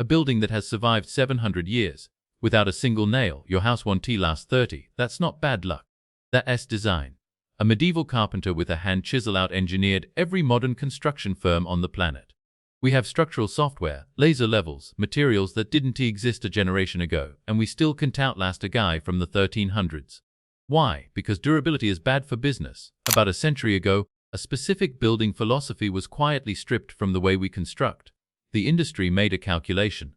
A building that has survived 700 years. Without a single nail, your house won't last 30. That's not bad luck. That's design. A medieval carpenter with a hand chisel out engineered every modern construction firm on the planet. We have structural software, laser levels, materials that didn't exist a generation ago, and we still can't outlast a guy from the 1300s. Why? Because durability is bad for business. About a century ago, a specific building philosophy was quietly stripped from the way we construct. The industry made a calculation.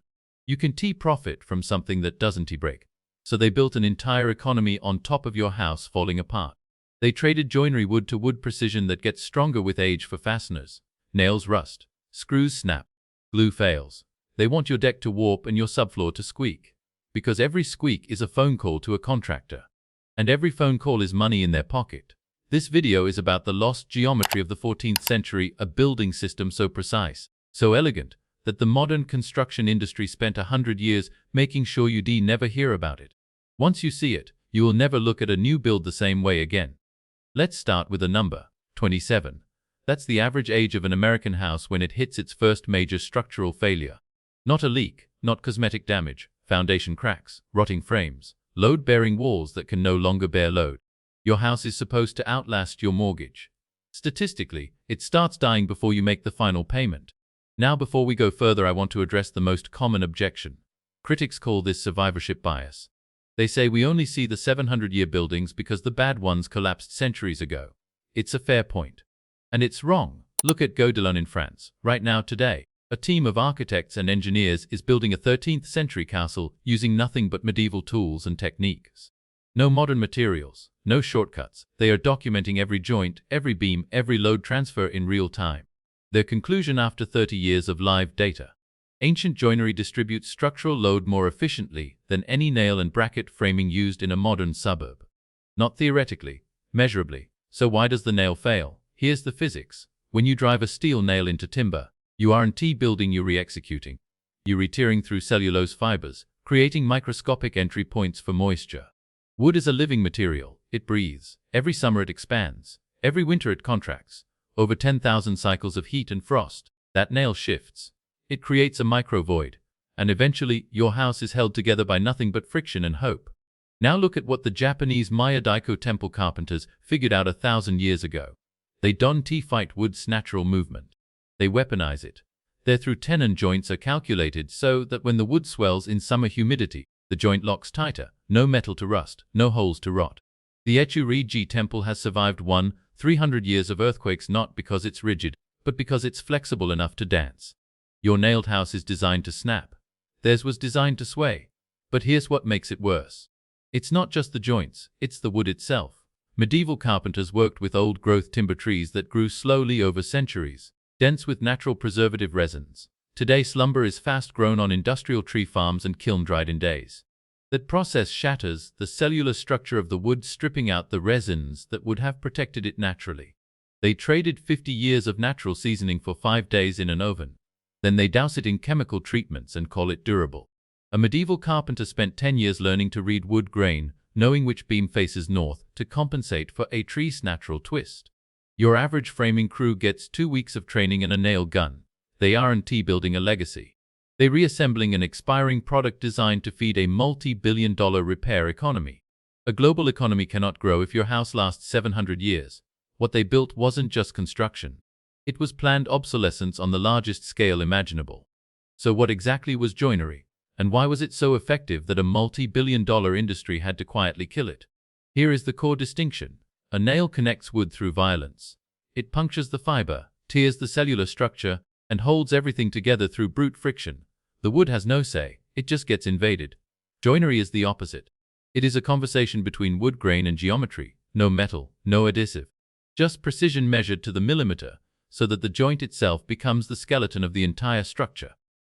You can profit from something that doesn't break. So they built an entire economy on top of your house falling apart. They traded joinery wood to wood precision that gets stronger with age for fasteners. Nails rust. Screws snap. Glue fails. They want your deck to warp and your subfloor to squeak. Because every squeak is a phone call to a contractor. And every phone call is money in their pocket. This video is about the lost geometry of the 14th century, a building system so precise, so elegant, that the modern construction industry spent 100 years making sure you'd never hear about it. Once you see it, you will never look at a new build the same way again. Let's start with a number, 27. That's the average age of an American house when it hits its first major structural failure. Not a leak, not cosmetic damage, foundation cracks, rotting frames, load-bearing walls that can no longer bear load. Your house is supposed to outlast your mortgage. Statistically, it starts dying before you make the final payment. Now, before we go further, I want to address the most common objection. Critics call this survivorship bias. They say we only see the 700-year buildings because the bad ones collapsed centuries ago. It's a fair point. And it's wrong. Look at Godelon in France. Right now, today, a team of architects and engineers is building a 13th century castle using nothing but medieval tools and techniques. No modern materials, no shortcuts. They are documenting every joint, every beam, every load transfer in real time. Their conclusion after 30 years of live data. Ancient joinery distributes structural load more efficiently than any nail and bracket framing used in a modern suburb. Not theoretically, measurably. So why does the nail fail? Here's the physics. When you drive a steel nail into timber, you aren't building, you're re-executing. You're re-tearing through cellulose fibers, creating microscopic entry points for moisture. Wood is a living material. It breathes. Every summer it expands. Every winter it contracts. Over 10,000 cycles of heat and frost. That nail shifts. It creates a micro-void. And eventually, your house is held together by nothing but friction and hope. Now look at what the Japanese Maya Daiko temple carpenters figured out 1,000 years ago. They don't fight wood's natural movement. They weaponize it. Their through-tenon joints are calculated so that when the wood swells in summer humidity, the joint locks tighter, no metal to rust, no holes to rot. The Echu-Rigi temple has survived 300 years of earthquakes not because it's rigid, but because it's flexible enough to dance. Your nailed house is designed to snap. Theirs was designed to sway. But here's what makes it worse. It's not just the joints, it's the wood itself. Medieval carpenters worked with old-growth timber trees that grew slowly over centuries, dense with natural preservative resins. Today, lumber is fast-grown on industrial tree farms and kiln-dried in days. That process shatters the cellular structure of the wood, stripping out the resins that would have protected it naturally. They traded 50 years of natural seasoning for 5 days in an oven. Then they douse it in chemical treatments and call it durable. A medieval carpenter spent 10 years learning to read wood grain, knowing which beam faces north to compensate for a tree's natural twist. Your average framing crew gets 2 weeks of training and a nail gun. They aren't building a legacy. They're reassembling an expiring product designed to feed a multi-billion-dollar repair economy. A global economy cannot grow if your house lasts 700 years. What they built wasn't just construction. It was planned obsolescence on the largest scale imaginable. So what exactly was joinery? And why was it so effective that a multi-billion-dollar industry had to quietly kill it? Here is the core distinction. A nail connects wood through violence. It punctures the fiber, tears the cellular structure, and holds everything together through brute friction. The wood has no say, it just gets invaded. Joinery is the opposite. It is a conversation between wood grain and geometry. No metal, no adhesive. Just precision measured to the millimeter, so that the joint itself becomes the skeleton of the entire structure.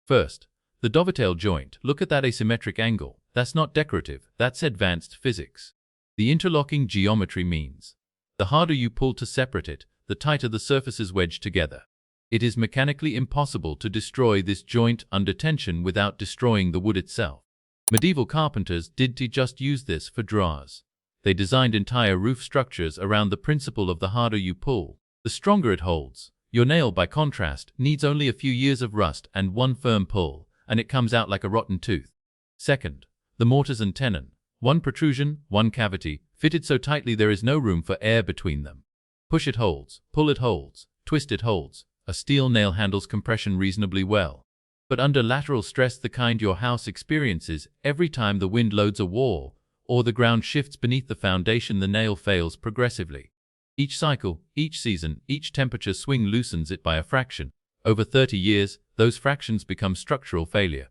First, the dovetail joint. Look at that asymmetric angle. That's not decorative, that's advanced physics. The interlocking geometry means the harder you pull to separate it, the tighter the surfaces wedge together. It is mechanically impossible to destroy this joint under tension without destroying the wood itself. Medieval carpenters didn't just use this for drawers. They designed entire roof structures around the principle of the harder you pull, the stronger it holds. Your nail, by contrast, needs only a few years of rust and one firm pull, and it comes out like a rotten tooth. Second, the mortars and tenon. One protrusion, one cavity, fitted so tightly there is no room for air between them. Push it holds, pull it holds, twist it holds. A steel nail handles compression reasonably well. But under lateral stress, the kind your house experiences every time the wind loads a wall or the ground shifts beneath the foundation, the nail fails progressively. Each cycle, each season, each temperature swing loosens it by a fraction. Over 30 years, those fractions become structural failure.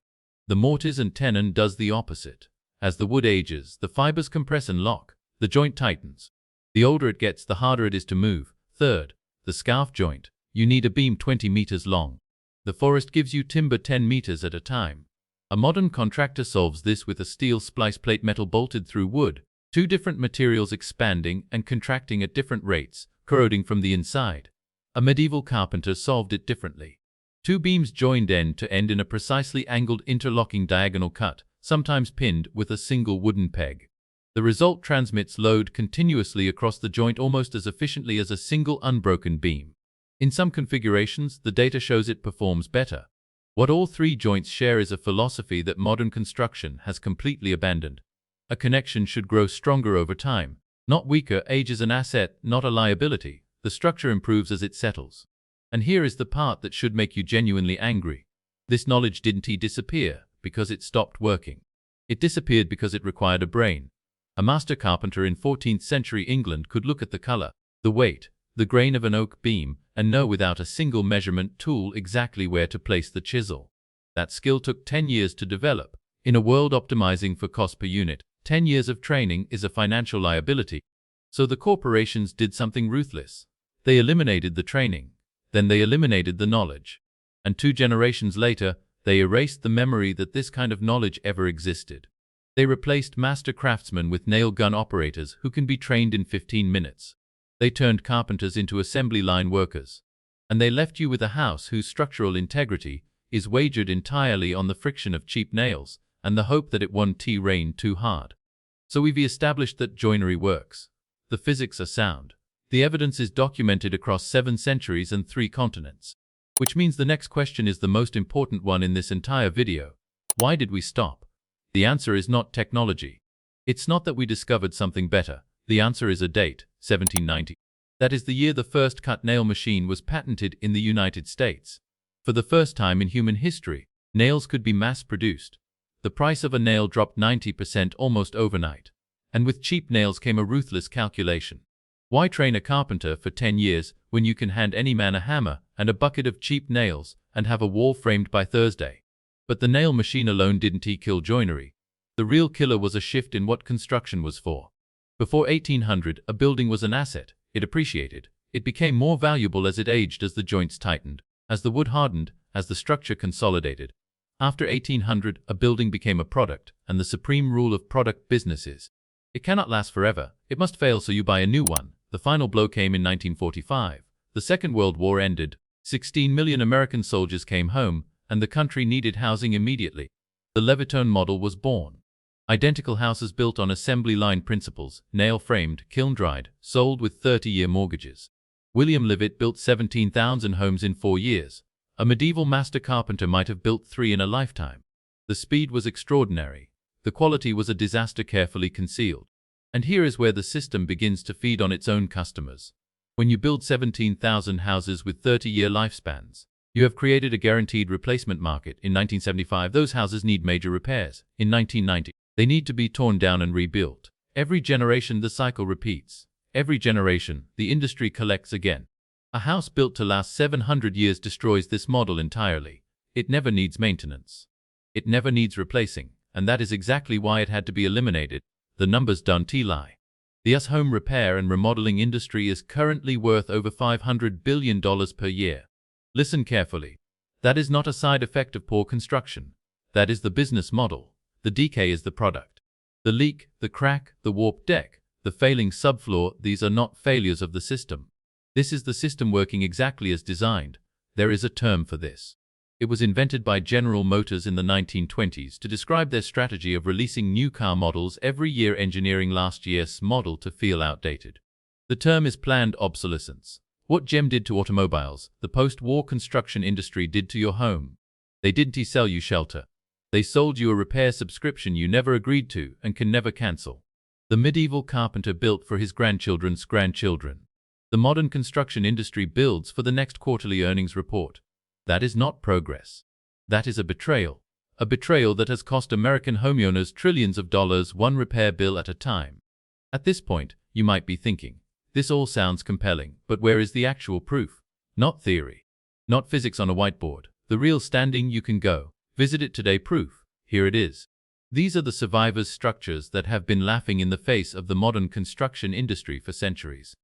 The mortise and tenon does the opposite. As the wood ages, the fibers compress and lock. The joint tightens. The older it gets, the harder it is to move. Third, the scarf joint. You need a beam 20 meters long. The forest gives you timber 10 meters at a time. A modern contractor solves this with a steel splice plate, metal bolted through wood, two different materials expanding and contracting at different rates, corroding from the inside. A medieval carpenter solved it differently. Two beams joined end to end in a precisely angled interlocking diagonal cut, sometimes pinned with a single wooden peg. The result transmits load continuously across the joint almost as efficiently as a single unbroken beam. In some configurations, the data shows it performs better. What all three joints share is a philosophy that modern construction has completely abandoned. A connection should grow stronger over time, not weaker. Age is an asset, not a liability. The structure improves as it settles. And here is the part that should make you genuinely angry. This knowledge didn't disappear because it stopped working. It disappeared because it required a brain. A master carpenter in 14th century England could look at the color, the weight, the grain of an oak beam, and know without a single measurement tool exactly where to place the chisel. That skill took 10 years to develop. In a world optimizing for cost per unit, 10 years of training is a financial liability. So the corporations did something ruthless. They eliminated the training. Then they eliminated the knowledge. And 2 generations later, they erased the memory that this kind of knowledge ever existed. They replaced master craftsmen with nail gun operators who can be trained in 15 minutes. They turned carpenters into assembly line workers. And they left you with a house whose structural integrity is wagered entirely on the friction of cheap nails and the hope that it won't rain too hard. So we've established that joinery works. The physics are sound. The evidence is documented across 7 centuries and 3 continents. Which means the next question is the most important one in this entire video. Why did we stop? The answer is not technology. It's not that we discovered something better. The answer is a date, 1790. That is the year the first cut nail machine was patented in the United States. For the first time in human history, nails could be mass-produced. The price of a nail dropped 90% almost overnight. And with cheap nails came a ruthless calculation. Why train a carpenter for 10 years when you can hand any man a hammer and a bucket of cheap nails and have a wall framed by Thursday? But the nail machine alone didn't kill joinery. The real killer was a shift in what construction was for. Before 1800, a building was an asset. It appreciated. It became more valuable as it aged, as the joints tightened, as the wood hardened, as the structure consolidated. After 1800, a building became a product, and the supreme rule of product business is, it cannot last forever. It must fail, so you buy a new one. The final blow came in 1945. The Second World War ended. 16 million American soldiers came home, and the country needed housing immediately. The Levittown model was born. Identical houses built on assembly line principles, nail-framed, kiln-dried, sold with 30-year mortgages. William Levitt built 17,000 homes in 4 years. A medieval master carpenter might have built 3 in a lifetime. The speed was extraordinary. The quality was a disaster carefully concealed. And here is where the system begins to feed on its own customers. When you build 17,000 houses with 30-year lifespans, you have created a guaranteed replacement market. In 1975, those houses need major repairs. In 1990, they need to be torn down and rebuilt. Every generation the cycle repeats. Every generation, the industry collects again. A house built to last 700 years destroys this model entirely. It never needs maintenance. It never needs replacing, and that is exactly why it had to be eliminated. The numbers don't lie. The US home repair and remodeling industry is currently worth over $500 billion per year. Listen carefully. That is not a side effect of poor construction. That is the business model. The decay is the product. The leak, the crack, the warped deck, the failing subfloor, these are not failures of the system. This is the system working exactly as designed. There is a term for this. It was invented by General Motors in the 1920s to describe their strategy of releasing new car models every year, engineering last year's model to feel outdated. The term is planned obsolescence. What GM did to automobiles, the post-war construction industry did to your home. They didn't sell you shelter. They sold you a repair subscription you never agreed to and can never cancel. The medieval carpenter built for his grandchildren's grandchildren. The modern construction industry builds for the next quarterly earnings report. That is not progress. That is a betrayal. A betrayal that has cost American homeowners trillions of dollars, one repair bill at a time. At this point, you might be thinking, this all sounds compelling, but where is the actual proof? Not theory. Not physics on a whiteboard. The real standing you can go. Visit it today proof. Here it is. These are the survivors' structures that have been laughing in the face of the modern construction industry for centuries.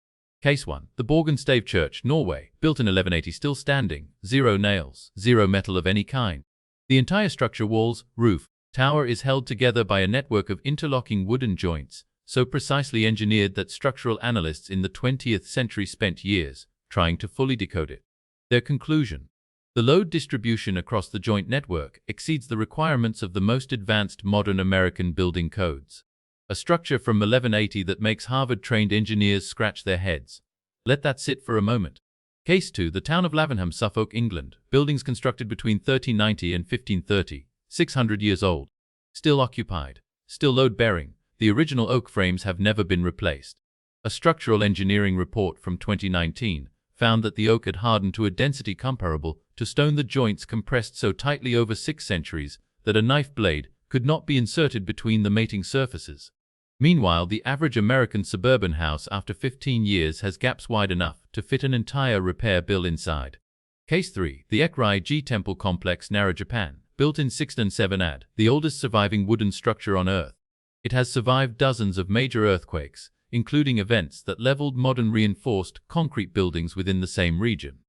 Case 1. The Borgenstave Church, Norway, built in 1180, still standing, 0 nails, 0 metal of any kind. The entire structure, walls, roof, tower, is held together by a network of interlocking wooden joints, so precisely engineered that structural analysts in the 20th century spent years trying to fully decode it. Their conclusion: the load distribution across the joint network exceeds the requirements of the most advanced modern American building codes. A structure from 1180 that makes Harvard-trained engineers scratch their heads. Let that sit for a moment. Case 2. The town of Lavenham, Suffolk, England. Buildings constructed between 1390 and 1530, 600 years old. Still occupied. Still load-bearing. The original oak frames have never been replaced. A structural engineering report from 2019 found that the oak had hardened to a density comparable to stone. The joints compressed so tightly over 6 centuries that a knife blade could not be inserted between the mating surfaces. Meanwhile, the average American suburban house after 15 years has gaps wide enough to fit an entire repair bill inside. Case 3. The Ekkrai-ji Temple Complex, Nara, Japan. Built in 607 AD, the oldest surviving wooden structure on Earth. It has survived dozens of major earthquakes, including events that leveled modern reinforced concrete buildings within the same region.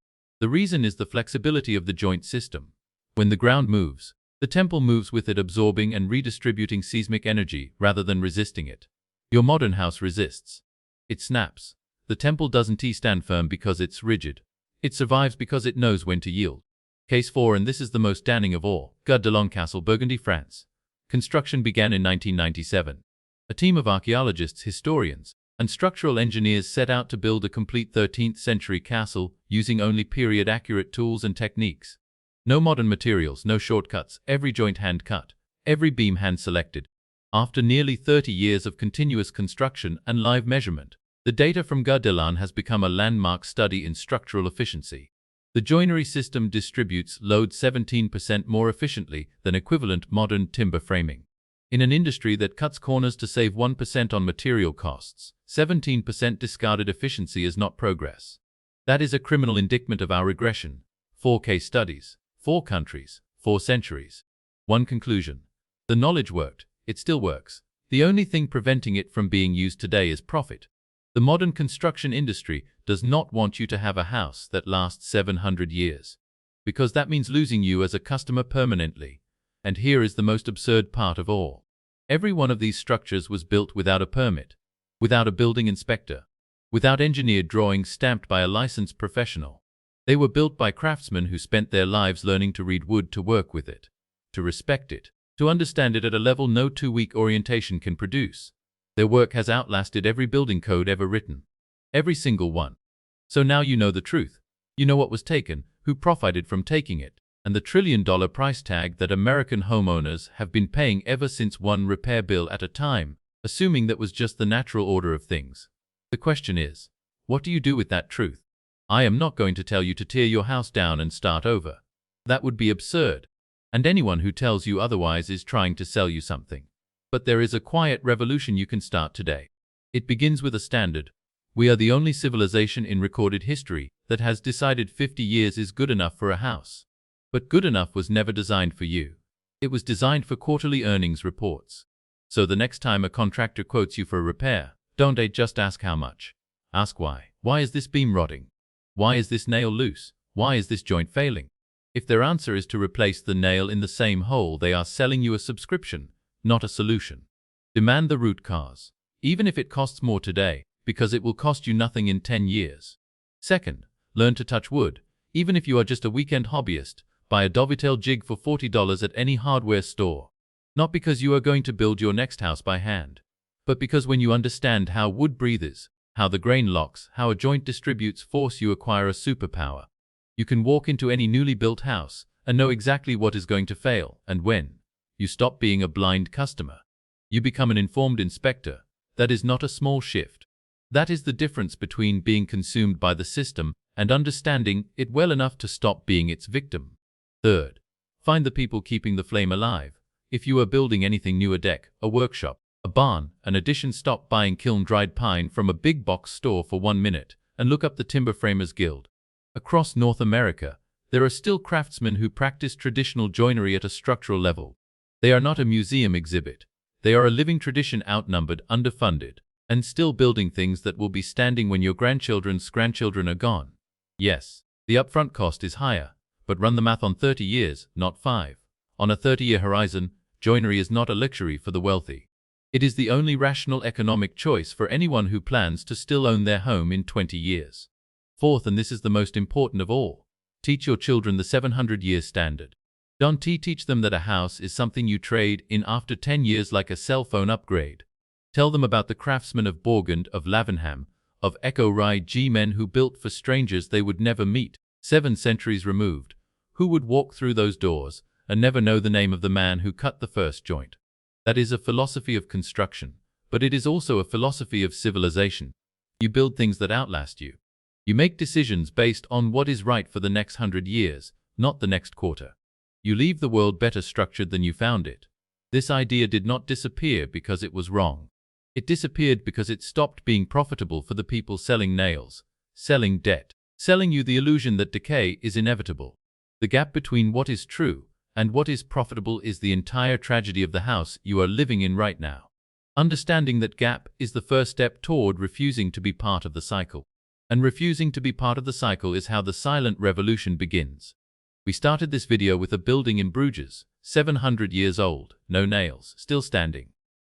The reason is the flexibility of the joint system. When the ground moves, the temple moves with it, absorbing and redistributing seismic energy rather than resisting it. Your modern house resists. It snaps. The temple doesn't stand firm because it's rigid. It survives because it knows when to yield. Case 4, and this is the most damning of all. Gare de Lyon Castle, Burgundy, France. Construction began in 1997. A team of archaeologists, historians, and structural engineers set out to build a complete 13th century castle using only period-accurate tools and techniques. No modern materials, no shortcuts, every joint hand-cut, every beam hand-selected. After nearly 30 years of continuous construction and live measurement, the data from Gare de Lyon has become a landmark study in structural efficiency. The joinery system distributes load 17% more efficiently than equivalent modern timber framing. In an industry that cuts corners to save 1% on material costs, 17% discarded efficiency is not progress. That is a criminal indictment of our regression. 4 case studies, 4 countries, 4 centuries. One conclusion: the knowledge worked, it still works. The only thing preventing it from being used today is profit. The modern construction industry does not want you to have a house that lasts 700 years, because that means losing you as a customer permanently. And here is the most absurd part of all. Every one of these structures was built without a permit, without a building inspector, without engineered drawings stamped by a licensed professional. They were built by craftsmen who spent their lives learning to read wood, to work with it, to respect it, to understand it at a level no 2-week orientation can produce. Their work has outlasted every building code ever written. Every single one. So now you know the truth. You know what was taken, who profited from taking it, and the trillion-dollar price tag that American homeowners have been paying ever since, one repair bill at a time, assuming that was just the natural order of things. The question is, what do you do with that truth? I am not going to tell you to tear your house down and start over. That would be absurd. And anyone who tells you otherwise is trying to sell you something. But there is a quiet revolution you can start today. It begins with a standard. We are the only civilization in recorded history that has decided 50 years is good enough for a house. But good enough was never designed for you. It was designed for quarterly earnings reports. So the next time a contractor quotes you for a repair, don't just ask how much. Ask why. Why is this beam rotting? Why is this nail loose? Why is this joint failing? If their answer is to replace the nail in the same hole, they are selling you a subscription, not a solution. Demand the root cause, even if it costs more today, because it will cost you nothing in 10 years. Second, learn to touch wood. Even if you are just a weekend hobbyist, buy a dovetail jig for $40 at any hardware store. Not because you are going to build your next house by hand, but because when you understand how wood breathes, how the grain locks, how a joint distributes force, you acquire a superpower. You can walk into any newly built house and know exactly what is going to fail and when. You stop being a blind customer. You become an informed inspector. That is not a small shift. That is the difference between being consumed by the system and understanding it well enough to stop being its victim. Third, find the people keeping the flame alive. If you are building anything new, a deck, a workshop, a barn, an addition, stop buying kiln-dried pine from a big box store for 1 minute and look up the Timber Framers Guild. Across North America, there are still craftsmen who practice traditional joinery at a structural level. They are not a museum exhibit. They are a living tradition, outnumbered, underfunded, and still building things that will be standing when your grandchildren's grandchildren are gone. Yes, the upfront cost is higher, but run the math on 30 years, not 5. On a 30-year horizon, joinery is not a luxury for the wealthy. It is the only rational economic choice for anyone who plans to still own their home in 20 years. Fourth, and this is the most important of all, teach your children the 700-year standard. Don't teach them that a house is something you trade in after 10 years like a cell phone upgrade. Tell them about the craftsmen of Borgund, of Lavenham, of Echo-Rye men who built for strangers they would never meet, 7 centuries removed, who would walk through those doors and never know the name of the man who cut the first joint. That is a philosophy of construction, but it is also a philosophy of civilization. You build things that outlast you. You make decisions based on what is right for the next 100 years, not the next quarter. You leave the world better structured than you found it. This idea did not disappear because it was wrong. It disappeared because it stopped being profitable for the people selling nails, selling debt, selling you the illusion that decay is inevitable. The gap between what is true and what is profitable is the entire tragedy of the house you are living in right now. Understanding that gap is the first step toward refusing to be part of the cycle. And refusing to be part of the cycle is how the silent revolution begins. We started this video with a building in Bruges, 700 years old, no nails, still standing.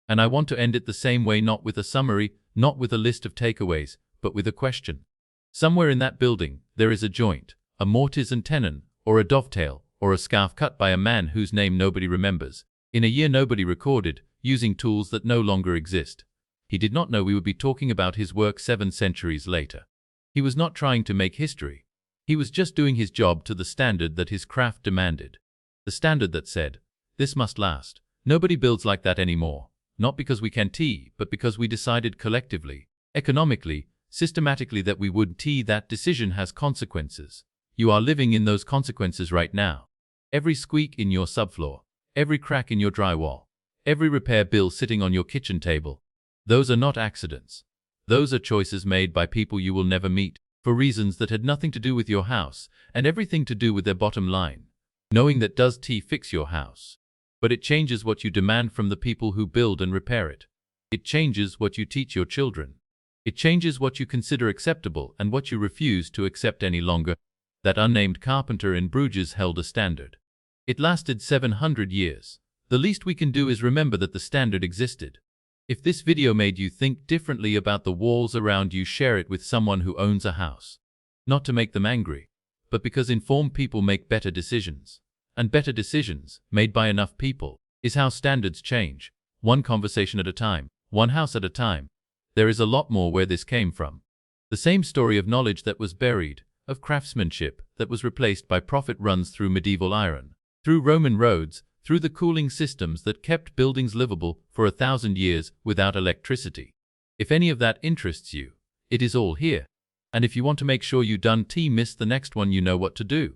And I want to end it the same way, not with a summary, not with a list of takeaways, but with a question. Somewhere in that building, there is a joint, a mortise and tenon, or a dovetail, or a scarf cut by a man whose name nobody remembers, in a year nobody recorded, using tools that no longer exist. He did not know we would be talking about his work 7 centuries later. He was not trying to make history. He was just doing his job to the standard that his craft demanded. The standard that said, this must last. Nobody builds like that anymore. Not because we can, but because we decided collectively, economically, systematically that we would. That decision has consequences. You are living in those consequences right now. Every squeak in your subfloor, every crack in your drywall, every repair bill sitting on your kitchen table. Those are not accidents. Those are choices made by people you will never meet, for reasons that had nothing to do with your house and everything to do with their bottom line. Knowing that does fix your house. But it changes what you demand from the people who build and repair it. It changes what you teach your children. It changes what you consider acceptable and what you refuse to accept any longer. That unnamed carpenter in Bruges held a standard. It lasted 700 years. The least we can do is remember that the standard existed. If this video made you think differently about the walls around you, share it with someone who owns a house. Not to make them angry, but because informed people make better decisions. And better decisions, made by enough people, is how standards change. One conversation at a time, one house at a time. There is a lot more where this came from. The same story of knowledge that was buried, of craftsmanship that was replaced by profit, runs through medieval iron, through Roman roads, through the cooling systems that kept buildings livable for 1,000 years without electricity. If any of that interests you, it is all here. And if you want to make sure you don't miss the next one, you know what to do.